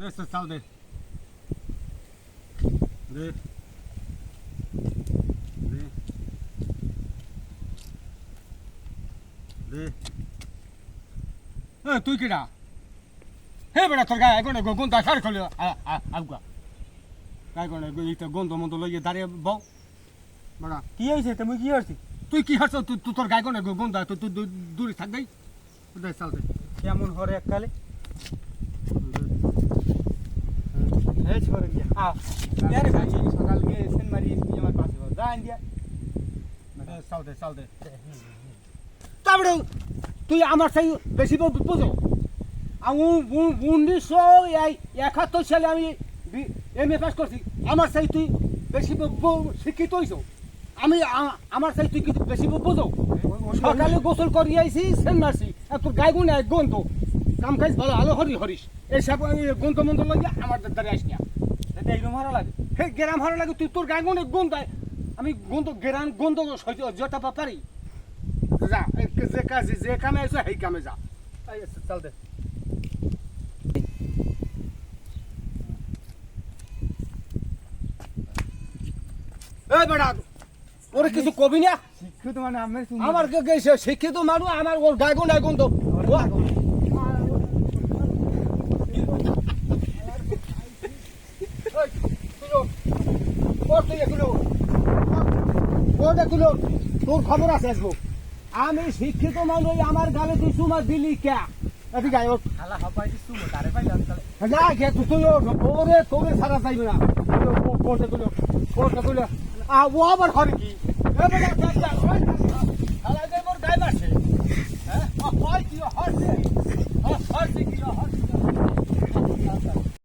Resta salve. De. De. De. তুই কিরা হে বেড়া তোর গায়ে এখন গন্ধ আসার করলে আগুয়া গায়ে কোন গন্ধ মন্ধ লইয়ে দাঁড়িয়ে বউ বেড়া কি হয়েছে তুমি কি করছি তুই কি হারছ তুই তোর গায়ে কোন গন্ধ তুই দূরে থাক দেই দে চাল দে কেমন হরে এককালে এই ছোরে গিয়া আরে ভাই সকাল গিয়ে সেন মারি আমার পাশে যা ইন্ডিয়া চাল দে তারপরে তুই আমার সেই বেশি বুঝো আমি 1971 সালে আমি এমএ পাস করছি আমার সেই তুই বেশি শিক্ষিত হইছ আমি আমার সেই তুই কিছু বেশি বুঝো সকালে গোসল করি আইছি সেন মারছি আর তোর গায়ে গুণ এক গন্ধ কাম খাইস ভালো আলো হরিস এইসব গন্ধ মন্ধ লাগে আমার দ্বারা আসি না এইরকম ভালো লাগে হে গেরাম ভালো লাগে তুই তোর গায়ে গুণ গন্ধ আমি গন্ধ গেরাম গন্ধ জটা পারি যা যে কাজে যে কামে আইছো সেই কামে যা চাল দে এই বেটা ওরে কিছু কবি না শিক্ষিত মানে আমার শিক্ষিত মানুষ আমার ওর গায়ে নাই গন্ধ তোর খবর আছে আসবো আমি শিক্ষিত মানুষ আমার গালে তুই সুমা দিলি কে এদিকে গায়ে খালা হবাই দিছু তারে পাই জান তালে না কে তুই ওরে তোরে সারা যাইবে না কোর্টে তুলো ও আবার হরে কি খালা যে মোর গায়ে মারছে হ্যাঁ হয় কি হরছে হরছে কি হরছে